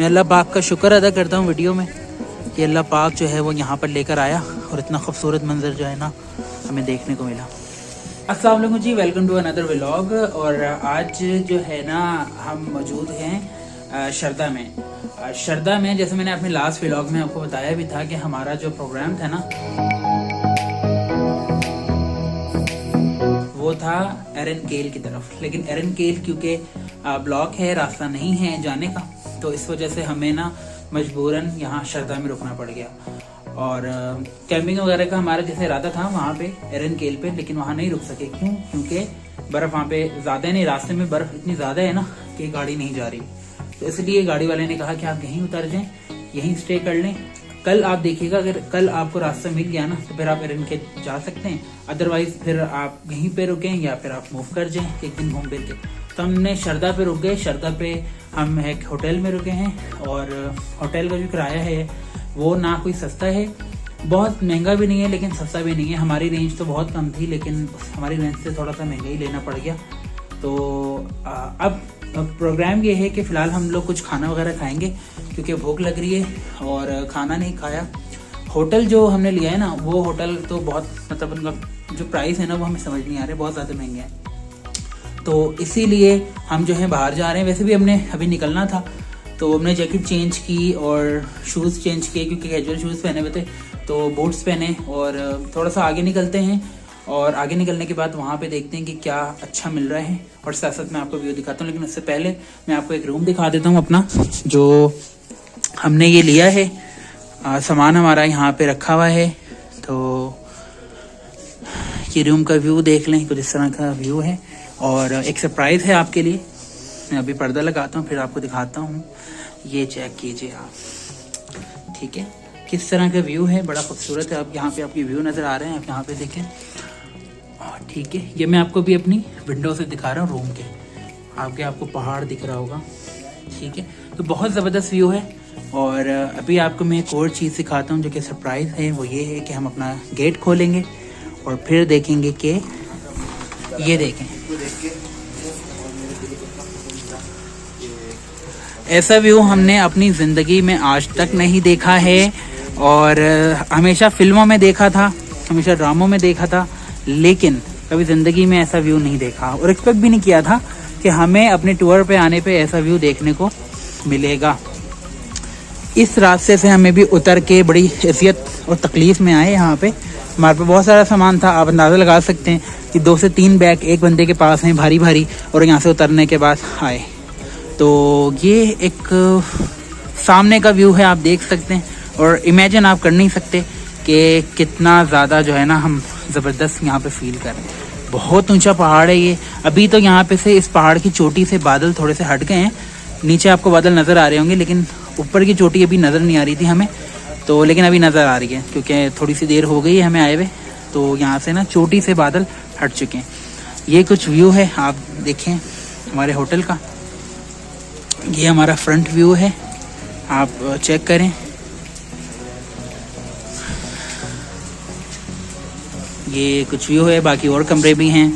मैं अल्लाह पाक का शुक्र अदा करता हूँ वीडियो में कि अल्लाह पाक जो है वो यहाँ पर लेकर आया और इतना खूबसूरत मंजर जो है ना हमें देखने को मिला। अस्सलाम वालेकुम जी, वेलकम टू अनदर व्लॉग। और आज जो है ना हम मौजूद हैं शरदा में। शरदा में जैसे मैंने अपने लास्ट व्लॉग में आपको बताया भी था कि हमारा जो प्रोग्राम था ना वो था एरन केल की तरफ, लेकिन एरन केल क्योंकि ब्लॉक है, रास्ता नहीं है जाने का, तो इस वजह से हमें ना मजबूरन यहाँ शरदा में रुकना पड़ गया। और कैंपिंग वगैरह का हमारा जैसे इरादा था वहाँ पे एरन केल पे, लेकिन वहाँ नहीं रुक सके। क्यों? क्योंकि बर्फ़ वहाँ पे ज़्यादा नहीं, रास्ते में बर्फ़ इतनी ज़्यादा है ना कि गाड़ी नहीं जा रही। तो इसलिए गाड़ी वाले ने कहा कि आप यहीं उतर जाएं, यहीं स्टे कर लें। कल आप देखिएगा, अगर कल आपको रास्ता मिल गया ना तो फिर आप एरन केल जा सकते हैं, अदरवाइज फिर आप यहीं पे रुकें या फिर आप मूव कर जाएं एक दिन घूम फिर के। तो हमने शरदा पे रुक गए। शरदा पे हम एक होटल में रुके हैं और होटल का जो किराया है वो ना कोई सस्ता है, बहुत महंगा भी नहीं है लेकिन सस्ता भी नहीं है। हमारी रेंज तो बहुत कम थी लेकिन हमारी रेंज से थोड़ा सा महंगा ही लेना पड़ गया। तो अब प्रोग्राम ये है कि फ़िलहाल हम लोग कुछ खाना वगैरह खाएंगे क्योंकि भूख लग रही है और खाना नहीं खाया। होटल जो हमने लिया है ना वो होटल तो बहुत मतलब उनका जो प्राइस है ना वो हमें समझ नहीं आ रहा है, बहुत ज़्यादा महंगे हैं। तो इसीलिए हम जो है बाहर जा रहे हैं। वैसे भी हमने अभी निकलना था तो हमने जैकेट चेंज की और शूज़ चेंज किए क्योंकि कैजुअल शूज़ पहने हुए थे, तो बूट्स पहने और थोड़ा सा आगे निकलते हैं। और आगे निकलने के बाद वहाँ पे देखते हैं कि क्या अच्छा मिल रहा है और साथ साथ मैं आपको व्यू दिखाता हूँ। लेकिन उससे पहले मैं आपको एक रूम दिखा देता हूँ अपना, जो हमने ये लिया है। सामान हमारा यहाँ पे रखा हुआ है। तो ये रूम का व्यू देख लें, कुछ इस तरह का व्यू है। और एक सरप्राइज़ है आपके लिए, मैं अभी पर्दा लगाता हूँ फिर आपको दिखाता हूँ। ये चेक कीजिए आप, ठीक है, किस तरह का व्यू है, बड़ा खूबसूरत है। अब यहाँ पे आपके व्यू नज़र आ रहे हैं, आप यहाँ पे देखें, ठीक है। ये मैं आपको भी अपनी विंडो से दिखा रहा हूँ रूम के, आपको पहाड़ दिख रहा होगा, ठीक है। तो बहुत ज़बरदस्त व्यू है। और अभी आपको मैं एक और चीज़ दिखाता हूँ जो कि सरप्राइज़ है। वो ये है कि हम अपना गेट खोलेंगे और फिर देखेंगे कि ये देखें, ऐसा व्यू हमने अपनी ज़िंदगी में आज तक नहीं देखा है। और हमेशा फिल्मों में देखा था, हमेशा ड्रामों में देखा था, लेकिन कभी ज़िंदगी में ऐसा व्यू नहीं देखा और एक्सपेक्ट भी नहीं किया था कि हमें अपने टूर पे आने पे ऐसा व्यू देखने को मिलेगा। इस रास्ते से हमें भी उतर के बड़ी हैसियत और तकलीफ़ में आए। यहाँ पे हमारे पे बहुत सारा सामान था, आप अंदाज़ा लगा सकते हैं कि 2 से 3 बैग एक बंदे के पास हैं भारी भारी, और यहाँ से उतरने के बाद आए। तो ये एक सामने का व्यू है, आप देख सकते हैं। और इमेजिन आप कर नहीं सकते कि कितना ज़्यादा जो है ना हम ज़बरदस्त यहाँ पे फील कर रहे हैं। बहुत ऊंचा पहाड़ है ये। अभी तो यहाँ पे से इस पहाड़ की चोटी से बादल थोड़े से हट गए हैं, नीचे आपको बादल नज़र आ रहे होंगे लेकिन ऊपर की चोटी अभी नज़र नहीं आ रही थी हमें, तो लेकिन अभी नज़र आ रही है क्योंकि थोड़ी सी देर हो गई है हमें आए हुए। तो यहाँ से ना चोटी से बादल हट चुके हैं। ये कुछ व्यू है, आप देखें हमारे होटल का। ये हमारा फ्रंट व्यू है, आप चेक करें। ये कुछ व्यू है, बाकी और कमरे भी हैं।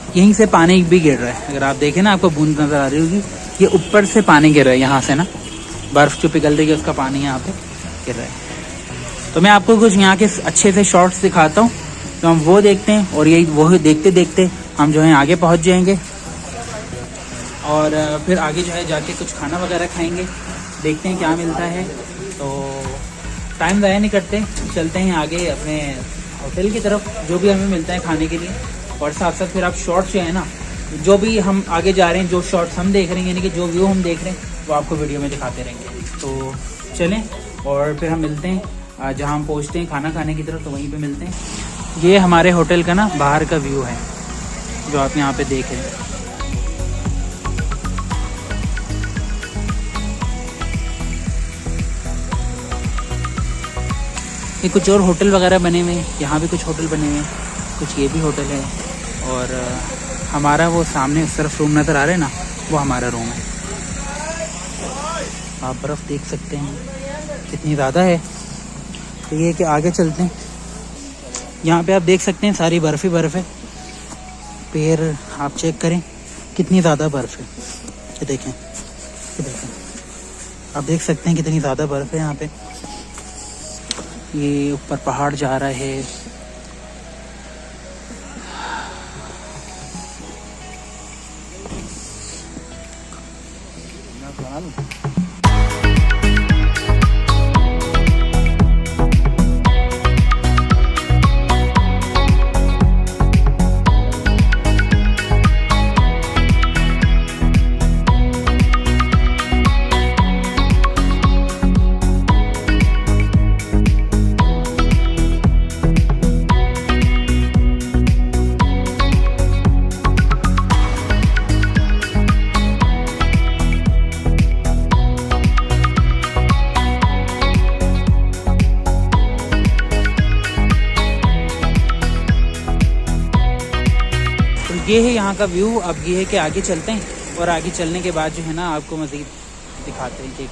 यहीं से पानी भी गिर रहा है, अगर आप देखें ना आपको बूंद नज़र आ रही होगी। ये ऊपर से पानी गिर रहा है, यहाँ से ना बर्फ़ जो पिघल रही है उसका पानी यहाँ पे गिर रहा है। तो मैं आपको कुछ यहाँ के अच्छे से शॉट्स दिखाता हूँ, तो हम वो देखते हैं और यही वो देखते देखते हम जो है आगे पहुँच जाएंगे। और फिर आगे जो है जाके कुछ खाना वगैरह खाएंगे, देखते हैं क्या मिलता है। तो टाइम ज़ाया नहीं करते, चलते हैं आगे अपने होटल की तरफ, जो भी हमें मिलता है खाने के लिए। और साथ साथ फिर आप शॉर्ट्स जो है ना, जो भी हम आगे जा रहे हैं, जो शॉर्ट्स हम देख रहे हैं, यानी कि जो व्यू हम देख रहे हैं वो आपको वीडियो में दिखाते रहेंगे। तो चलें और फिर हम मिलते हैं जहाँ हम पहुँचते हैं खाना खाने की तरफ, तो वहीं पर मिलते हैं। ये हमारे होटल का ना बाहर का व्यू है जो आप यहाँ पर देख रहे हैं। ये कुछ और होटल वगैरह बने हुए हैं, यहाँ भी कुछ होटल बने हुए हैं, कुछ ये भी होटल है। और हमारा वो सामने उस तरफ रूम नज़र आ रहा है ना, वो हमारा रूम है। आप बर्फ़ देख सकते हैं कितनी ज़्यादा है। तो ये कि आगे चलते हैं, यहाँ पे आप देख सकते हैं सारी बर्फ़ ही बर्फ़ है। पैर आप चेक करें कितनी ज़्यादा बर्फ़ है, ये देखें। ये देखें, आप देख सकते हैं कितनी ज़्यादा बर्फ़ है यहाँ पे। ये ऊपर पहाड़ जा रहा है। ये है यहाँ का व्यू। अब ये है कि आगे चलते हैं और आगे चलने के बाद जो है ना आपको मज़ीद दिखाते हैं कि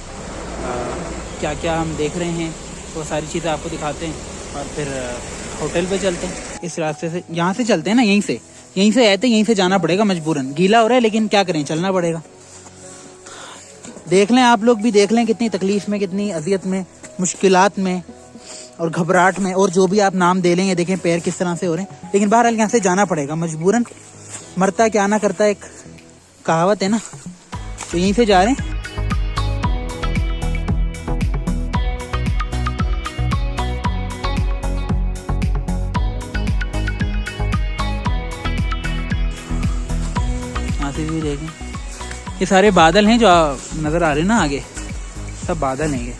क्या क्या हम देख रहे हैं, वो सारी चीज़ें आपको दिखाते हैं और फिर होटल पे चलते हैं। इस रास्ते से यहाँ से चलते हैं ना, यहीं से आए थे, यहीं से जाना पड़ेगा मजबूरन। गीला हो रहा है लेकिन क्या करें, चलना पड़ेगा। देख लें, आप लोग भी देख लें कितनी तकलीफ़ में, कितनी अजियत में, मुश्किलात में और घबराहट में, और जो भी आप नाम दे लेंगे। देखें पैर किस तरह से हो रहे हैं, लेकिन बहरहाल यहाँ से जाना पड़ेगा मजबूरन। मरता क्या ना करता, एक कहावत है ना, तो यहीं से जा रहे हैं। यहाँ से भी देखें, ये सारे बादल हैं जो नजर आ रहे हैं ना आगे, सब बादल हैं ये।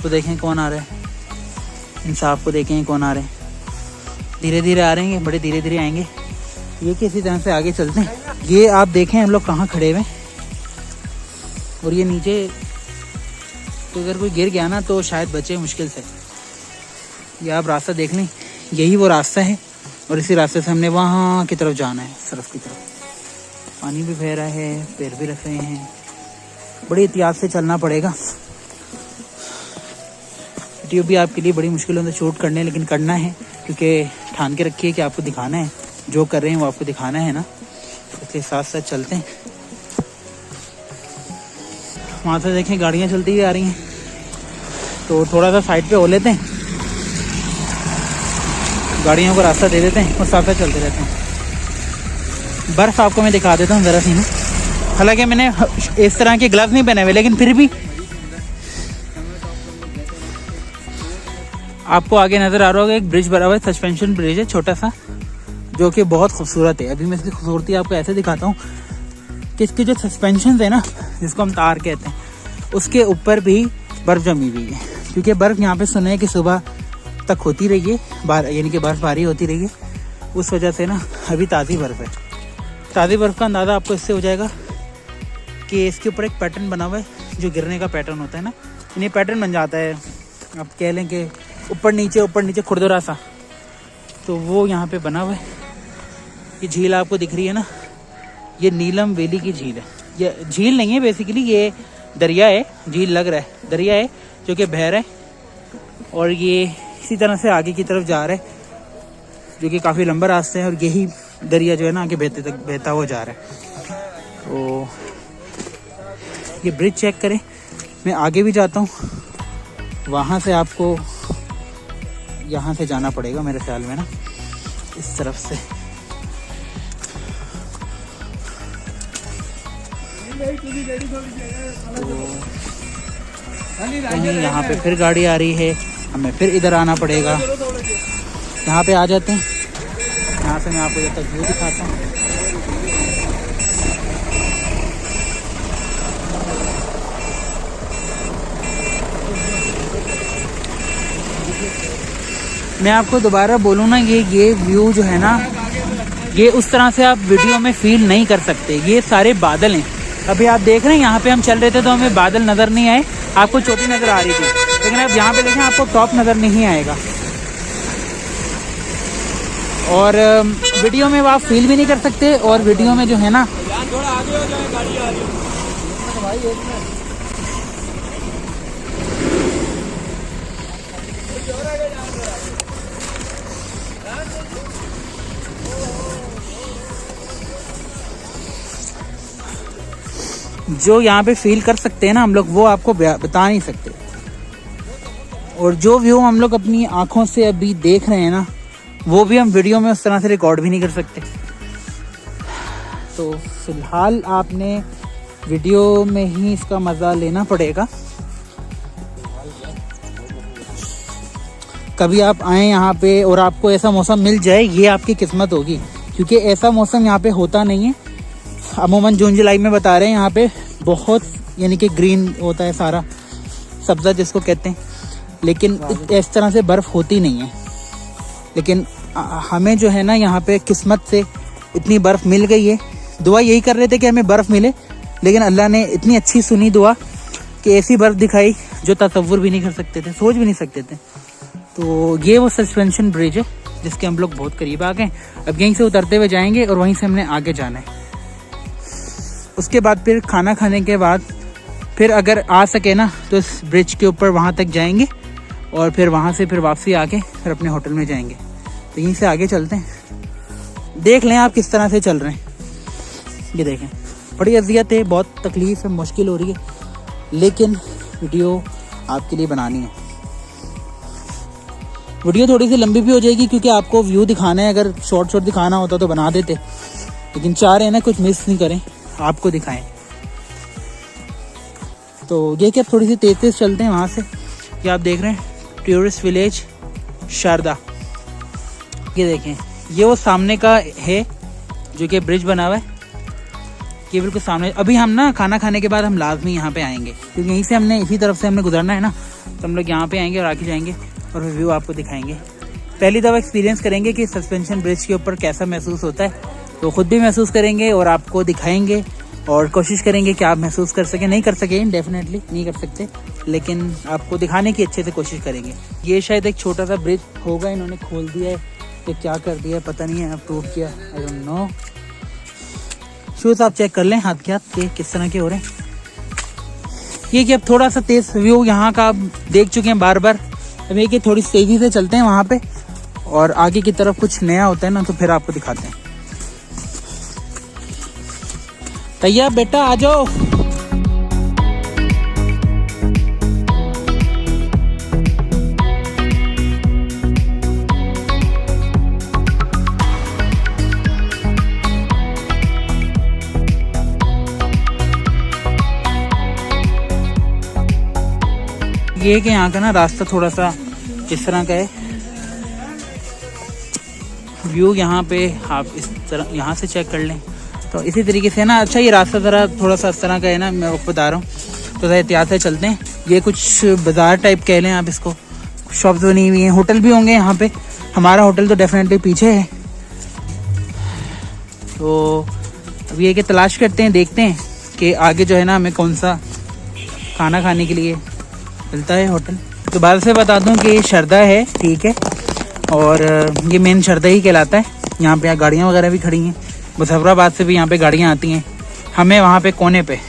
तो देखें कौन आ रहा है, इंसाफ को देखें कौन आ रहे हैं। धीरे धीरे आ रहे हैं, बड़े धीरे धीरे आएंगे। ये किसी तरह से आगे चलते हैं। ये आप देखें हम लोग कहाँ खड़े हुए, और ये नीचे तो अगर कोई गिर गया ना तो शायद बचे मुश्किल से। ये आप रास्ता देख लें, यही वो रास्ता है, और इसी रास्ते से हमने वहाँ की तरफ जाना है, सरफ की तरफ। पानी भी बह रहा है, पैर भी रख रहे हैं, बड़ी एहतियात से चलना पड़ेगा। वीडियो भी आपके लिए बड़ी मुश्किल होता है शूट करने, लेकिन करना है क्योंकि ठान के रखिए कि आपको दिखाना है, जो कर रहे हैं वो आपको दिखाना है ना, इसके साथ साथ चलते हैं। वहाँ से देखें गाड़ियाँ चलती हुई आ रही हैं, तो थोड़ा सा साइड पे हो लेते हैं, गाड़ियों को रास्ता दे देते हैं और साथ साथ चलते रहते हैं। बर्फ़ आपको मैं दिखा देता हूँ ज़रा सी ना। हालांकि मैंने इस तरह के ग्लव्स नहीं पहने हुए, लेकिन फिर भी आपको आगे नज़र आ रहा होगा एक ब्रिज बना हुआ है, सस्पेंशन ब्रिज है छोटा सा, जो कि बहुत खूबसूरत है। अभी मैं इसकी खूबसूरती आपको ऐसे दिखाता हूँ कि इसके जो सस्पेंशन है ना, जिसको हम तार कहते हैं, उसके ऊपर भी बर्फ़ जमी हुई है। क्योंकि बर्फ़ यहाँ पे सुना है कि सुबह तक होती रही है, यानी कि बर्फ़बारी होती रही है, उस वजह से ना अभी ताज़ी बर्फ़ है। ताज़ी बर्फ़ का अंदाज़ा आपको इससे हो जाएगा कि इसके ऊपर एक पैटर्न बना हुआ है, जो गिरने का पैटर्न होता है ना, ये पैटर्न बन जाता है। आप कह लें कि ऊपर नीचे खुरदुरा सा, तो वो यहाँ पे बना हुआ है। ये झील आपको दिख रही है ना, ये नीलम वैली की झील है। ये झील नहीं है बेसिकली, ये दरिया है। झील लग रहा है दरिया है जो कि बह रहा है, और ये इसी तरह से आगे की तरफ जा रहा है, जो कि काफ़ी लंबा रास्ता है, और यही दरिया जो है ना आगे बहता हुआ जा रहा है। तो ये ब्रिज चेक करें, मैं आगे भी जाता हूँ, वहाँ से आपको यहाँ से जाना पड़ेगा मेरे ख्याल में ना, इस तरफ से। तो यहाँ पे फिर गाड़ी आ रही है, हमें फिर इधर आना पड़ेगा। यहाँ पे आ जाते हैं, यहाँ से मैं आपको जब तक व्यू दिखाता हूँ। मैं आपको दोबारा बोलूँ ना, ये व्यू जो है ना, ये उस तरह से आप वीडियो में फील नहीं कर सकते। ये सारे बादल हैं। अभी आप देख रहे हैं यहाँ पे हम चल रहे थे तो हमें बादल नज़र नहीं आए, आपको चोटी नज़र आ रही थी, लेकिन अब यहाँ पे देखें आपको टॉप नज़र नहीं आएगा, और वीडियो में आप फील भी नहीं कर सकते। और वीडियो में जो है ना, थोड़ा आगे हो जाए, गाड़ी आ रही है। जो यहाँ पे फील कर सकते हैं ना हम लोग, वो आपको बता नहीं सकते। और जो व्यू हम लोग अपनी आंखों से अभी देख रहे हैं ना, वो भी हम वीडियो में उस तरह से रिकॉर्ड भी नहीं कर सकते। तो फिलहाल आपने वीडियो में ही इसका मज़ा लेना पड़ेगा। कभी आप आएँ यहाँ पे और आपको ऐसा मौसम मिल जाए, ये आपकी किस्मत होगी, क्योंकि ऐसा मौसम यहाँ पे होता नहीं है। अमूमन जून जुलाई में बता रहे हैं यहाँ पे बहुत, यानी कि ग्रीन होता है सारा, सब्ज़ा जिसको कहते हैं, लेकिन इस तरह से बर्फ़ होती नहीं है। लेकिन हमें जो है ना यहाँ पे किस्मत से इतनी बर्फ़ मिल गई है। दुआ यही कर रहे थे कि हमें बर्फ़ मिले, लेकिन अल्लाह ने इतनी अच्छी सुनी दुआ कि ऐसी बर्फ़ दिखाई जो तसव्वुर भी नहीं कर सकते थे, सोच भी नहीं सकते थे। तो ये वो सस्पेंशन ब्रिज है जिसके हम लोग बहुत करीब आ गए। अब यहीं से उतरते हुए जाएंगे और वहीं से हमने आगे जाना है। उसके बाद फिर खाना खाने के बाद फिर अगर आ सके ना तो इस ब्रिज के ऊपर वहाँ तक जाएंगे और फिर वहाँ से फिर वापसी आके फिर अपने होटल में जाएंगे। तो यहीं से आगे चलते हैं, देख लें आप किस तरह से चल रहे हैं। ये देखें, बड़ी अजियत है, बहुत तकलीफ़ है, मुश्किल हो रही है, लेकिन वीडियो आपके लिए बनानी है। वीडियो थोड़ी सी लंबी भी हो जाएगी क्योंकि आपको व्यू दिखाना है। अगर शॉर्ट दिखाना होता तो बना देते, लेकिन चाह रहे हैं ना कुछ मिस नहीं करें, आपको दिखाएं। तो ये क्या थोड़ी सी तेज चलते हैं वहाँ से। ये आप देख रहे हैं टूरिस्ट विलेज शारदा। ये देखें, ये वो सामने का है जो कि ब्रिज बना हुआ है, ये बिल्कुल सामने। अभी हम ना खाना खाने के बाद हम लाजमी यहाँ पे आएंगे, क्योंकि यहीं से हमने इसी तरफ से हमने गुजरना है ना, तो हम लोग यहाँ पे आएंगे और आके जाएंगे और व्यू आपको दिखाएंगे। पहली दफ़ा एक्सपीरियंस करेंगे कि सस्पेंशन ब्रिज के ऊपर कैसा महसूस होता है, तो ख़ुद भी महसूस करेंगे और आपको दिखाएंगे और कोशिश करेंगे कि आप महसूस कर सकें। नहीं कर सकें, डेफिनेटली नहीं कर सकते, लेकिन आपको दिखाने की अच्छे से कोशिश करेंगे। ये शायद एक छोटा सा ब्रिज होगा, इन्होंने खोल दिया है कि क्या कर दिया है पता नहीं है, अप्रूव किया, आई डोंट नो। शूज़ आप चेक कर लें हाथ के हाथ के किस तरह के हो रहे हैं। ये कि अब थोड़ा सा तेज़ व्यू यहाँ का आप देख चुके हैं बार बार। अब ये कि थोड़ी तेज़ी से चलते हैं वहाँ पे और आगे की तरफ कुछ नया होता है ना तो फिर आपको दिखाते हैं। तैयार बेटा, आ जाओ। ये कि यहाँ का ना रास्ता थोड़ा सा इस तरह का है। व्यू यहाँ पे आप इस तरह यहाँ से चेक कर लें तो इसी तरीके से ना। अच्छा, ये रास्ता ज़रा थोड़ा सा इस तरह का है ना, मैं आपको बता रहा हूँ, तो ज़रा एहतियात से चलते हैं। ये कुछ बाज़ार टाइप कह लें आप इसको, शॉप्स बनी हुई हैं, होटल भी होंगे यहाँ पे। हमारा होटल तो डेफिनेटली पीछे है। तो अब ये कि तलाश करते हैं, देखते हैं कि आगे जो है ना हमें कौन सा खाना खाने के लिए मिलता है होटल। तो बात से बता दूं कि ये शारदा है, ठीक है, और ये मेन शारदा ही कहलाता है। यहाँ पे गाड़ियाँ वगैरह भी खड़ी हैं, मुजफ्फराबाद से भी यहाँ पे गाड़ियाँ आती हैं। हमें वहाँ पे कोने पे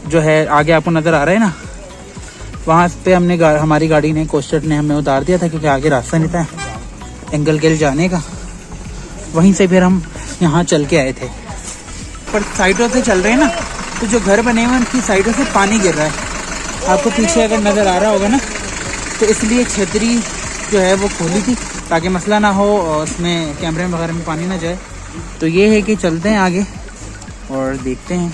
जो है आगे आपको नज़र आ रहा है ना, वहाँ पे हमने हमारी गाड़ी ने, कोस्टर ने हमें उतार दिया था क्योंकि आगे रास्ता नहीं था एंगल गेल जाने का। वहीं से फिर हम यहाँ चल के आए थे। पर साइडों से चल रहे हैं ना, तो जो घर बने हुए हैं उनकी साइडों से पानी गिर रहा है। आपको पीछे अगर नज़र आ रहा होगा ना, तो इसलिए छतरी जो है वो खोली थी ताकि मसला ना हो और उसमें कैमरे वगैरह में पानी ना जाए। तो ये है कि चलते हैं आगे और देखते हैं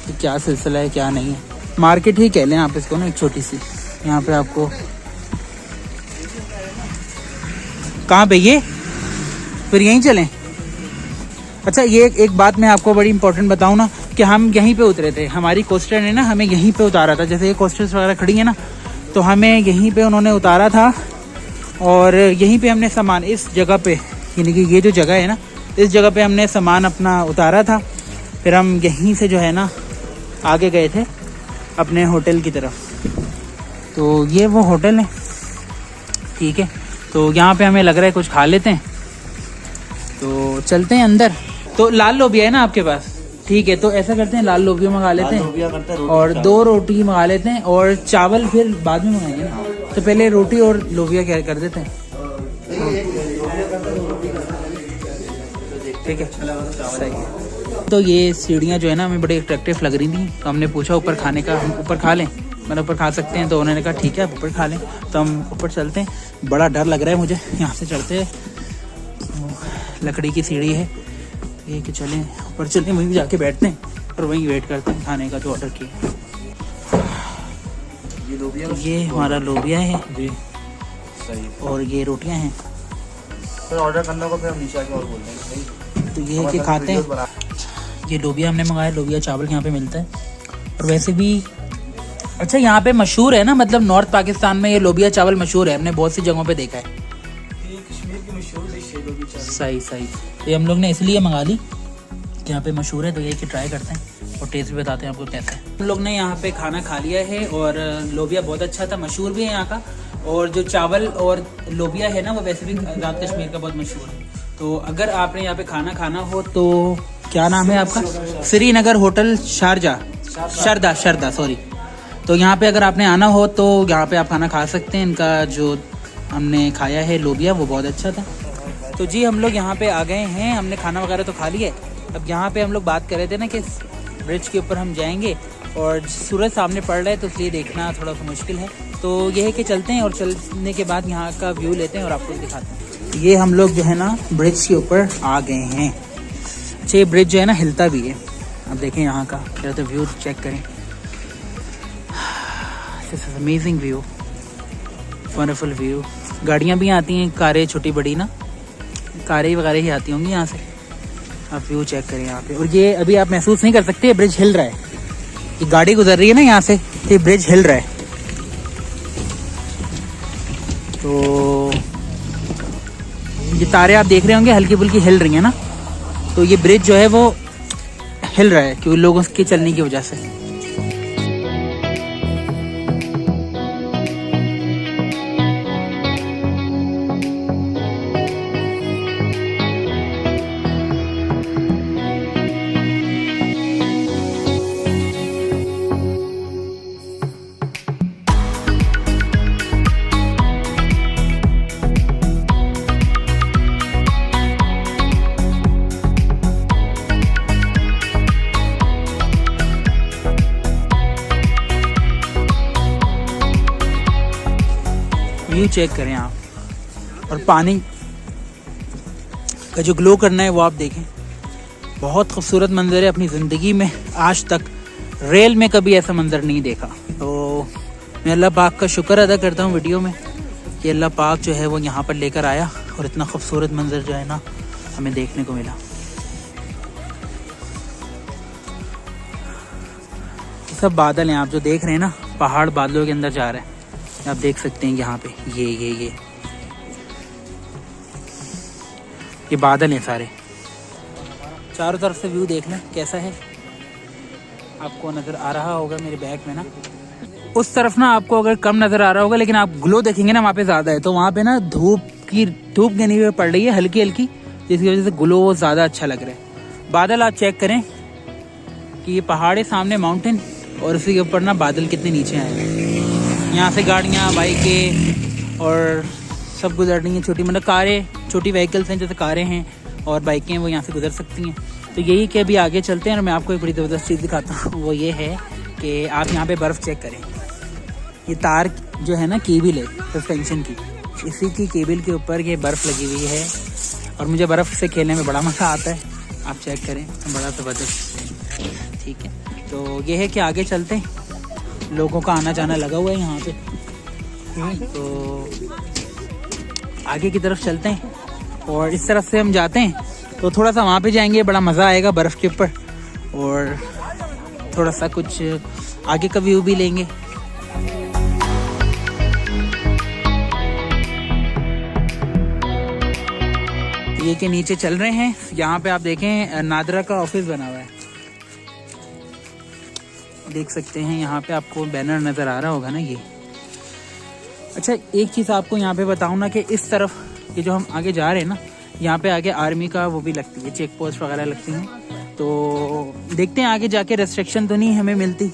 कि क्या सिलसिला है क्या नहीं है। मार्केट ही कह लें आप इसको ना, एक छोटी सी। यहाँ पे आपको कहाँ पे, ये फिर यहीं चलें। अच्छा, ये एक बात मैं आपको बड़ी इंपॉर्टेंट बताऊँ ना कि हम यहीं पे उतरे थे। हमारी कोस्टर ने ना हमें यहीं पे उतारा था। जैसे ये कोस्टर्स वगैरह खड़ी है ना, तो हमें यहीं पे उन्होंने उतारा था और यहीं पे हमने सामान, इस जगह पे, यानी कि ये जो जगह है ना, इस जगह पे हमने सामान अपना उतारा था। फिर हम यहीं से जो है ना आगे गए थे अपने होटल की तरफ। तो ये वो होटल है, ठीक है। तो यहाँ पे हमें लग रहा है कुछ खा लेते हैं, तो चलते हैं अंदर। तो लाल लोबिया है ना आपके पास, ठीक है, तो ऐसा करते हैं लाल लोबिया मंगा लेते हैं और 2 रोटी मंगा लेते हैं और चावल फिर बाद में मंगाएंगे ना। तो पहले रोटी और लोबिया क्या कर देते हैं, ठीक है, सही है। तो ये सीढ़ियाँ जो है ना हमें बड़ी अट्रैक्टिव लग रही थी, तो हमने पूछा ऊपर खाने का, हम ऊपर खा लें, मतलब ऊपर खा सकते हैं। तो उन्होंने कहा ठीक है आप ऊपर खा लें। तो हम ऊपर चलते हैं। बड़ा डर लग रहा है मुझे यहाँ से चढ़ते, लकड़ी की सीढ़ी है ये, कि चलें ऊपर चलें, वहीं जाके बैठते हैं और वहीं वेट करते हैं खाने का जो ऑर्डर किया। ये हमारा लोबिया है जी, सही, और ये रोटियां हैं। फिर ऑर्डर करने को फिर हम नीचे आके और बोलते हैं। तो ये है कि खाते हैं। ये लोबिया हमने मंगाया, लोबिया चावल यहाँ पे मिलता है। और वैसे भी अच्छा यहाँ पे मशहूर है ना, मतलब नॉर्थ पाकिस्तान में ये लोबिया चावल मशहूर है, हमने बहुत सी जगहों पे देखा है। कश्मीर की मशहूर डिश है लोबिया चावल। सही सही। तो ये हम लोग ने इसलिए मंगा ली कि यहाँ पे मशहूर है, तो ये कि ट्राई करते हैं और टेस्ट भी बताते हैं आपको कैसा है। हम लोग ने यहाँ पे खाना खा लिया है और लोबिया बहुत अच्छा था, मशहूर भी है यहाँ का। और जो चावल और लोबिया है ना वो वैसे भी आज़ाद कश्मीर का बहुत मशहूर है। तो अगर आपने यहाँ पे खाना खाना हो तो क्या नाम है आपका? श्रीनगर होटल शरदा सॉरी। तो यहाँ पे अगर आपने आना हो तो यहाँ पे आप खाना खा सकते हैं। इनका जो हमने खाया है लोबिया वो बहुत अच्छा था। तो जी हम लोग यहाँ पे आ गए हैं, हमने खाना वगैरह तो खा लिया है। अब यहाँ पे हम लोग बात कर रहे थे ना कि ब्रिज के ऊपर हम जाएंगे और सूरज सामने पड़ रहा है तो इसलिए देखना थोड़ा सा मुश्किल है। तो ये है कि चलते हैं और चलने के बाद यहाँ का व्यू लेते हैं और आपको दिखाते हैं। ये हम लोग जो है ना ब्रिज के ऊपर आ गए हैं। अच्छा ये ब्रिज जो है ना हिलता भी है, अब देखें यहाँ का क्या तो व्यू चेक करें। This is amazing view, wonderful view. गाड़ियाँ भी आती हैं, कारें छोटी बड़ी ना, कारें वगैरह ही आती होंगी यहाँ से। आप व्यू चेक करें यहाँ पे। और ये अभी आप महसूस नहीं कर सकते, ब्रिज हिल रहा है। ये गाड़ी गुजर रही है ना यहाँ से, ये ब्रिज हिल रहा है। तो ये तारे आप देख रहे होंगे हल्की फुल्की हिल रही है ना, तो ये ब्रिज जो है वो हिल रहा है क्योंकि लोगों के चलने की वजह से। व्यू चेक करें आप, और पानी का जो ग्लो करना है वो आप देखें। बहुत खूबसूरत मंजर है, अपनी ज़िंदगी में आज तक रेल में कभी ऐसा मंजर नहीं देखा। तो मैं अल्लाह पाक का शुक्र अदा करता हूँ वीडियो में कि अल्लाह पाक जो है वो यहाँ पर लेकर आया और इतना खूबसूरत मंजर जो है ना हमें देखने को मिला। सब बादल हैं आप जो देख रहे हैं ना, पहाड़ बादलों के अंदर जा रहे हैं, आप देख सकते हैं यहाँ पे ये बादल हैं सारे। चारों तरफ से व्यू देख लें कैसा है, आपको नज़र आ रहा होगा मेरे बैग में ना। उस तरफ ना आपको अगर कम नज़र आ रहा होगा, लेकिन आप ग्लो देखेंगे ना वहाँ पे ज़्यादा है। तो वहाँ पे ना धूप गिनी हुई पड़ रही है हल्की हल्की, जिसकी वजह से ग्लो ज़्यादा अच्छा लग रहा है। बादल आप चेक करें कि ये पहाड़ है सामने, माउंटेन, और इसी के ऊपर ना बादल कितने नीचे आए हैं। यहाँ से गाड़ियाँ, बाइकें और सब गुजर रही हैं। छोटी मतलब कारें, छोटी व्हीकल्स हैं जैसे कारें हैं और बाइकें हैं, वो यहाँ से गुजर सकती हैं। तो यही कि अभी आगे चलते हैं और मैं आपको एक बड़ी ज़बरदस्त चीज़ दिखाता हूँ। वो ये है कि आप यहाँ पे बर्फ़ चेक करें। ये तार जो है ना केबल है सस्पेंशन की, इसी की केबल के ऊपर ये बर्फ़ लगी हुई है और मुझे बर्फ़ से खेलने में बड़ा मज़ा आता है। आप चेक करें, बड़ा ज़बरदस्त। ठीक है, तो ये है कि आगे चलते हैं। लोगों का आना जाना लगा हुआ है यहाँ पे, तो आगे की तरफ चलते हैं। और इस तरफ से हम जाते हैं तो थोड़ा सा वहाँ पे जाएंगे, बड़ा मज़ा आएगा बर्फ़ के ऊपर, और थोड़ा सा कुछ आगे का व्यू भी लेंगे। ये के नीचे चल रहे हैं, यहाँ पे आप देखें नादरा का ऑफिस बना हुआ है, देख सकते हैं। यहाँ पे आपको बैनर नज़र आ रहा होगा ना ये। अच्छा एक चीज़ आपको यहाँ पे बताऊँ ना कि इस तरफ ये जो हम आगे जा रहे हैं ना, यहाँ पे आगे आर्मी का वो भी लगती है, चेक पोस्ट वगैरह लगती हैं। तो देखते हैं आगे जाके रेस्ट्रिक्शन तो नहीं हमें मिलती,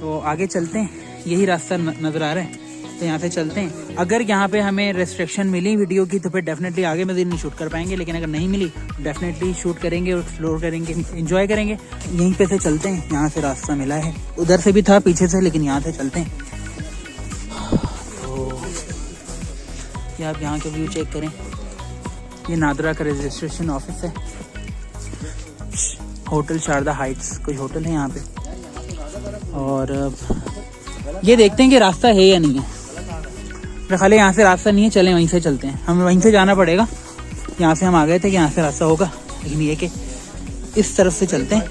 तो आगे चलते हैं। यही रास्ता नज़र आ रहा है, तो यहाँ से चलते हैं। अगर यहाँ पे हमें रेस्ट्रिक्शन मिली वीडियो की तो फिर डेफिनेटली आगे में दिन नहीं शूट कर पाएंगे, लेकिन अगर नहीं मिली डेफिनेटली शूट करेंगे और एक्सप्लोर करेंगे, एंजॉय करेंगे। यहीं पे से चलते हैं, यहाँ से रास्ता मिला है, उधर से भी था पीछे से, लेकिन यहाँ से चलते हैं। तो ये आप यहाँ के व्यू चेक करें, ये नादरा का रजिस्ट्रेशन ऑफिस है, होटल शारदा हाइट्स कोई होटल है यहाँ पे। और ये देखते हैं कि रास्ता है या नहीं है। खाली यहाँ से रास्ता नहीं है, चलें वहीं से चलते हैं। हमें वहीं से जाना पड़ेगा, यहाँ से हम आ गए थे कि यहाँ से रास्ता होगा, लेकिन ये कि इस तरफ से चलते हैं।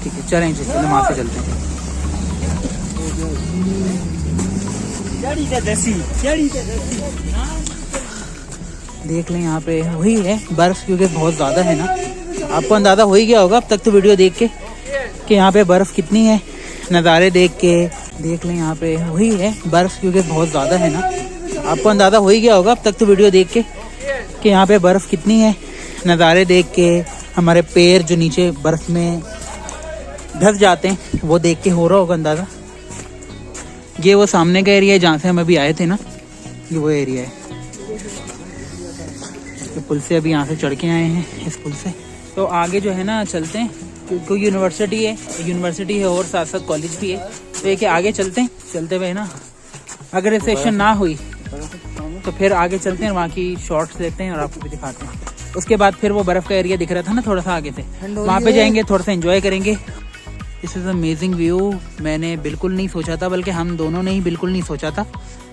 ठीक है चलें चलें, वहाँ से चलते हैं। देख लें यहाँ पे वही है बर्फ, क्योंकि बहुत ज़्यादा है ना, आपको अंदाज़ा हो ही गया होगा अब तक तो वीडियो देख के कि यहाँ पे बर्फ़ कितनी है। नज़ारे देख के देख लें, यहाँ पे वही है बर्फ़, क्योंकि बहुत ज़्यादा है ना, आपको अंदाज़ा हो ही गया होगा अब तक तो वीडियो देख के कि यहाँ पे बर्फ़ कितनी है। नज़ारे देख के हमारे पैर जो नीचे बर्फ़ में धंस जाते हैं वो देख के हो रहा होगा अंदाज़ा। ये वो सामने का एरिया है जहाँ से हम अभी आए थे ना, ये वो एरिया है। तो पुल से अभी यहाँ से चढ़ के आए हैं, इस पुल से। तो आगे जो है ना चलते हैं, क्योंकि यूनिवर्सिटी है और साथ साथ कॉलेज भी है, तो ये कि आगे चलते हैं। चलते हुए ना अगर रिसेप्शन ना हुई तो फिर आगे चलते हैं, वहाँ की शॉर्ट्स लेते हैं और आपको भी दिखाते हैं। उसके बाद फिर वो बर्फ़ का एरिया दिख रहा था ना थोड़ा सा आगे से, वहाँ पे जाएंगे, थोड़ा सा एंजॉय करेंगे। This is amazing view. मैंने बिल्कुल नहीं सोचा था, बल्कि हम दोनों ने ही बिल्कुल नहीं सोचा था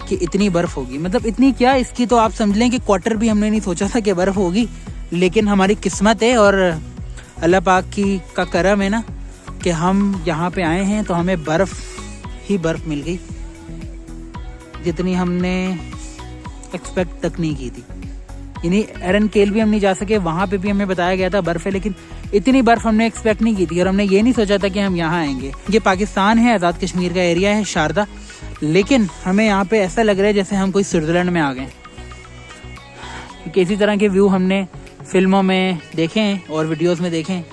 कि इतनी बर्फ़ होगी। मतलब इतनी क्या, इसकी तो आप समझ लें कि क्वार्टर भी हमने नहीं सोचा था कि बर्फ़ होगी। लेकिन हमारी किस्मत है और अल्लाह पाक का करम है ना कि हम यहाँ पे आए हैं तो हमें बर्फ़ ही बर्फ़ मिल गई, जितनी हमने एक्सपेक्ट तक नहीं की थी। यानी एरन केल भी हम नहीं जा सके, वहाँ पे भी हमें बताया गया था बर्फ़ है, लेकिन इतनी बर्फ़ हमने एक्सपेक्ट नहीं की थी। और हमने ये नहीं सोचा था कि हम यहाँ आएंगे। ये पाकिस्तान है, आज़ाद कश्मीर का एरिया है शारदा, लेकिन हमें यहाँ पे ऐसा लग रहा है जैसे हम कोई स्विट्ज़रलैंड में आ गए। क्योंकि इसी तरह के व्यू हमने फिल्मों में देखे हैं और वीडियोस में देखे हैं,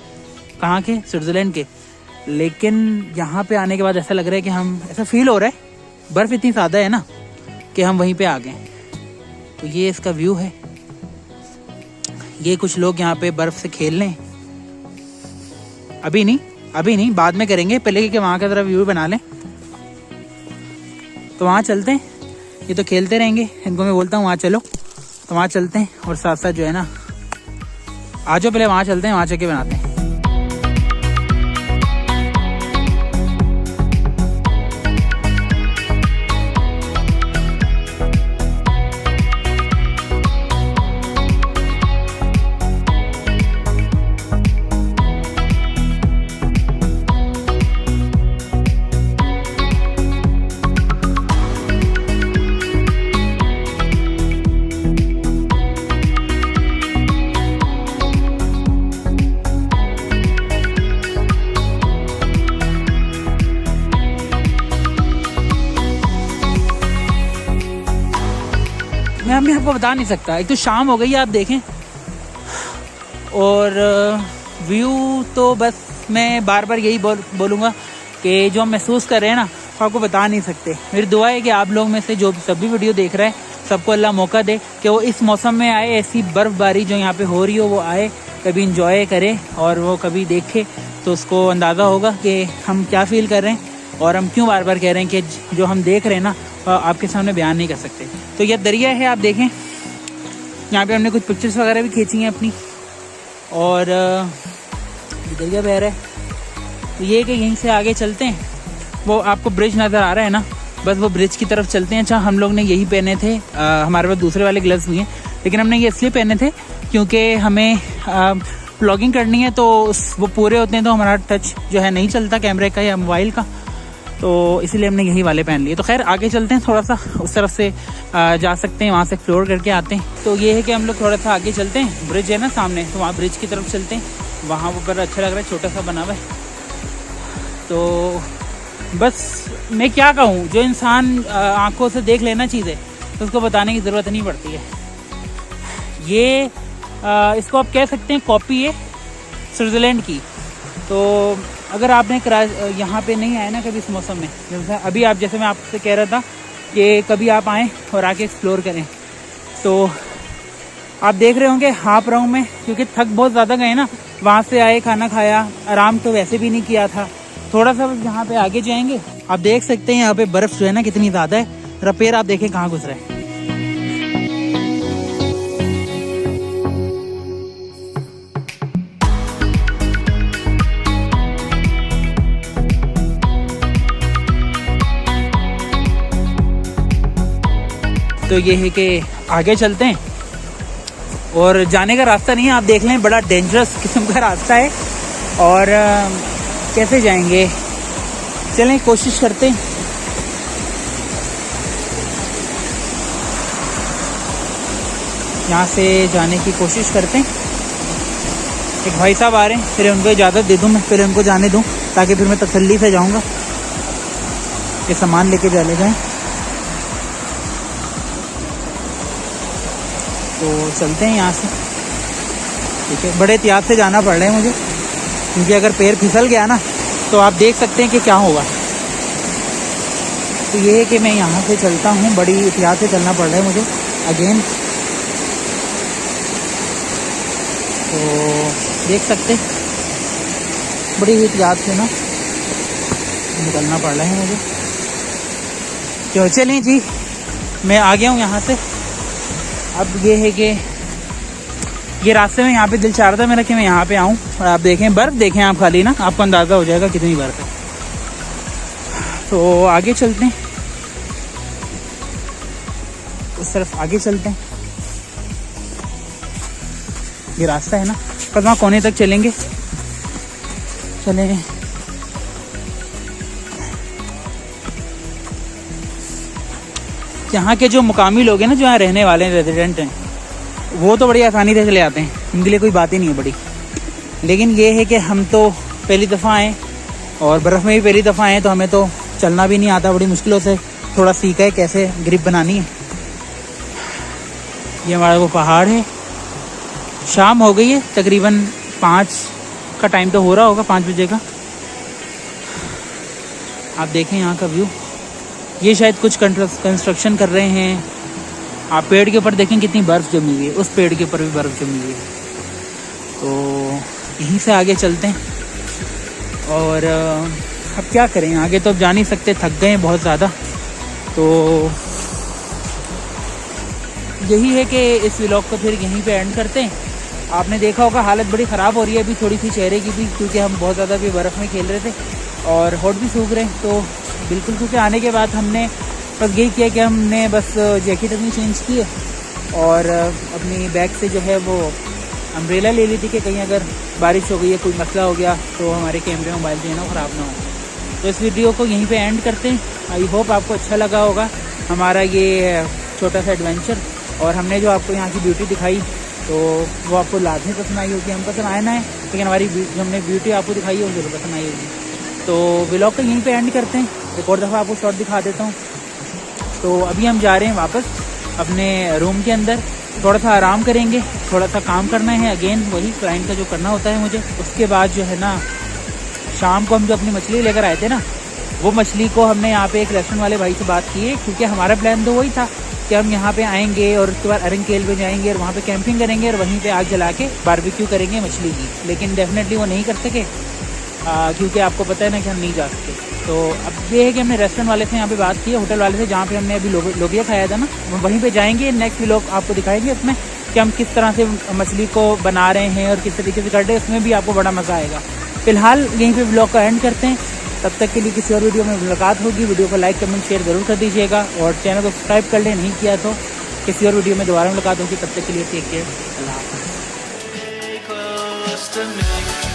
कहाँ के, स्विट्ज़रलैंड के। लेकिन यहाँ पे आने के बाद ऐसा लग रहा है कि हम, ऐसा फील हो रहा है बर्फ़ इतनी ज़्यादा है ना कि हम वहीं पे आ गए। तो ये इसका व्यू है। ये कुछ लोग यहाँ पे बर्फ़ से खेल लें, अभी नहीं बाद में करेंगे, पहले कि वहाँ का ज़रा व्यू बना लें। तो वहाँ चलते हैं, ये तो खेलते रहेंगे, इनको मैं बोलता हूँ वहाँ चलो, तो वहाँ चलते हैं। और साथ साथ जो है ना, आ जाओ पहले वहाँ चलते हैं, वहाँ चल के बनाते हैं। मैं आपको बता नहीं सकता, एक तो शाम हो गई है आप देखें, और व्यू तो बस मैं बार बार यही बोलूँगा कि जो हम महसूस कर रहे हैं ना, आपको बता नहीं सकते। मेरी दुआ है कि आप लोग में से जो सभी वीडियो देख रहे हैं, सबको अल्लाह मौका दे कि वो इस मौसम में आए, ऐसी बर्फ़बारी जो यहाँ पे हो रही हो वो आए, कभी इंजॉय करे और वो कभी देखे तो उसको अंदाज़ा होगा कि हम क्या फ़ील कर रहे हैं और हम क्यों बार बार कह रहे हैं कि जो हम देख रहे हैं ना आपके सामने बयान नहीं कर सकते। तो यह दरिया है, आप देखें, यहाँ पे हमने कुछ पिक्चर्स वगैरह भी खींची हैं अपनी, और दरिया बह रहा है। तो ये कि यहीं से आगे चलते हैं, वो आपको ब्रिज नज़र आ रहा है ना, बस वो ब्रिज की तरफ चलते हैं। अच्छा, हम लोग ने यही पहने थे, हमारे पास दूसरे वाले ग्लव्स भी हैं, लेकिन हमने ये इसलिए पहने थे क्योंकि हमें व्लॉगिंग करनी है, तो वो पूरे होते हैं तो हमारा टच जो है नहीं चलता कैमरे का या मोबाइल का, तो इसीलिए हमने यही वाले पहन लिए। तो खैर आगे चलते हैं, थोड़ा सा उस तरफ से जा सकते हैं, वहाँ से एक्सप्लोर करके आते हैं। तो ये है कि हम लोग थोड़ा सा आगे चलते हैं, ब्रिज है ना सामने, तो वहाँ ब्रिज की तरफ चलते हैं। वहाँ ऊपर अच्छा लग रहा है, छोटा सा बना हुआ है। तो बस मैं क्या कहूँ, जो इंसान आँखों से देख लेना चीज़ें तो उसको बताने की ज़रूरत नहीं पड़ती है। ये इसको आप कह सकते हैं कॉपी है स्विट्ज़रलैंड की। तो अगर आपने यहाँ पे नहीं आए ना कभी इस मौसम में, जैसे अभी आप, जैसे मैं आपसे कह रहा था कि कभी आप आएँ और आके एक्सप्लोर करें, तो आप देख रहे होंगे हाफ राउंड में, क्योंकि थक बहुत ज़्यादा गए ना, वहाँ से आए, खाना खाया, आराम तो वैसे भी नहीं किया था, थोड़ा सा बस यहाँ पे आगे जाएंगे। आप देख सकते हैं यहाँ पे बर्फ़ जो है ना कितनी ज़्यादा है, रपेर आप देखें कहाँ घुस रहे हैं। तो ये है कि आगे चलते हैं, और जाने का रास्ता नहीं है, आप देख लें, बड़ा डेंजरस किस्म का रास्ता है, और कैसे जाएंगे, चलें कोशिश करते हैं। यहाँ से जाने की कोशिश करते हैं। एक भाई साहब आ रहे हैं, फिर उनको इजाज़त दे दूँ मैं, फिर उनको जाने दूँ, ताकि फिर मैं तसल्ली से जाऊँगा। ये सामान लेके चले जाएँ। तो चलते हैं यहाँ से, ठीक है। बड़े एहतियात से जाना पड़ रहा है मुझे, क्योंकि अगर पैर फिसल गया ना तो आप देख सकते हैं कि क्या होगा। तो ये है कि मैं यहाँ से चलता हूँ, बड़ी एहतियात से चलना पड़ रहा है मुझे अगेन। तो देख सकते बड़ी एहतियात से ना निकलना पड़ रहा है मुझे। तो चलें जी, मैं आ गया हूँ यहाँ से। अब ये है कि ये रास्ते में यहाँ पे दिल चाह रहा था मेरा कि मैं यहाँ पे आऊँ, और आप देखें बर्फ़, देखें आप खाली ना, आपको अंदाज़ा हो जाएगा कितनी बर्फ़ है। तो आगे चलते हैं, उस तरफ आगे चलते हैं। ये रास्ता है ना, पर वहाँ कोने तक चलेंगे, चलें। यहाँ के जो मुकामी लोग हैं ना, जो यहाँ रहने वाले हैं, रेजिडेंट हैं, वो तो बड़ी आसानी से चले आते हैं, उनके लिए कोई बात ही नहीं है बड़ी। लेकिन ये है कि हम तो पहली दफ़ा आए, और बर्फ़ में भी पहली दफ़ा आए, तो हमें तो चलना भी नहीं आता, बड़ी मुश्किलों से थोड़ा सीखा है कैसे ग्रिप बनानी है। ये हमारा वो पहाड़ है। शाम हो गई है, तकरीबन 5 का टाइम तो हो रहा होगा, 5 बजे का। आप देखें यहाँ का व्यू, ये शायद कुछ कंस्ट्रक्शन कर रहे हैं। आप पेड़ के ऊपर देखें कितनी बर्फ़ जमी हुई है, उस पेड़ के ऊपर भी बर्फ़ जमी हुई है। तो यहीं से आगे चलते हैं, और अब क्या करें, आगे तो अब जा नहीं सकते, थक गए हैं बहुत ज़्यादा। तो यही है कि इस व्लॉग को फिर यहीं पे एंड करते हैं। आपने देखा होगा हालत बड़ी ख़राब हो रही है अभी थोड़ी सी चेहरे की भी, क्योंकि हम बहुत ज़्यादा भी बर्फ़ में खेल रहे थे, और होठ भी सूख रहे हैं। तो बिल्कुल, क्योंकि आने के बाद हमने बस यही किया कि हमने बस जैकेट अपनी चेंज की है, और अपनी बैग से जो है वो अम्ब्रेला ले ली थी कि कहीं अगर बारिश हो गई है, कोई मसला हो गया, तो हमारे कैमरे मोबाइल जो है ना वो ख़राब ना हो। तो इस वीडियो को यहीं पे एंड करते हैं। आई होप आपको अच्छा लगा होगा हमारा ये छोटा सा एडवेंचर, और हमने जो आपको यहाँ की ब्यूटी दिखाई, तो वो आपको लाजमी पसंद आई होगी। हम पसंद आए ना है, लेकिन हमारी जो हमने ब्यूटी आपको दिखाई है वो जरूर पसंद आई होगी। तो व्लॉग को यहीं पे एंड करते हैं। एक और दफ़ा आपको शॉट दिखा देता हूँ। तो अभी हम जा रहे हैं वापस अपने रूम के अंदर, थोड़ा सा आराम करेंगे, थोड़ा सा काम करना है, अगेन वही क्लाइंट का जो करना होता है मुझे। उसके बाद जो है ना, शाम को हम जो अपनी मछली लेकर आए थे ना, वो मछली को हमने यहाँ पे एक रेस्टोरेंट वाले भाई से बात की है, क्योंकि हमारा प्लान तो वही था कि हम यहाँ पे आएंगे और उसके बाद अरनकेल पे जाएंगे और वहाँ पे कैंपिंग करेंगे और वहीं पे आग जला के बारबेक्यू करेंगे मछली की। लेकिन डेफिनेटली वो नहीं कर सके, क्योंकि आपको पता है ना कि हम नहीं जा सकते। तो अब ये है कि हमने रेस्टोरेंट वाले से यहाँ पे बात की है, होटल वाले से, जहाँ पे हमने अभी लोबिया खाया था ना, वहीं पे जाएंगे। नेक्स्ट व्लॉग आपको दिखाएंगे उसमें कि हम किस तरह से मछली को बना रहे हैं और किस तरीके से कर रहे हैं, उसमें भी आपको बड़ा मज़ा आएगा। फिलहाल यहीं पे व्लॉग को एंड करते हैं। तब तक के लिए किसी और वीडियो में मुलाकात होगी। वीडियो को लाइक, कमेंट, शेयर ज़रूर कर दीजिएगा, और चैनल को सब्सक्राइब कर लें नहीं किया तो। किसी और वीडियो में दोबारा मुलाकात होगी, तब तक के लिए टेक केयर, अल्लाह हाफ़िज़।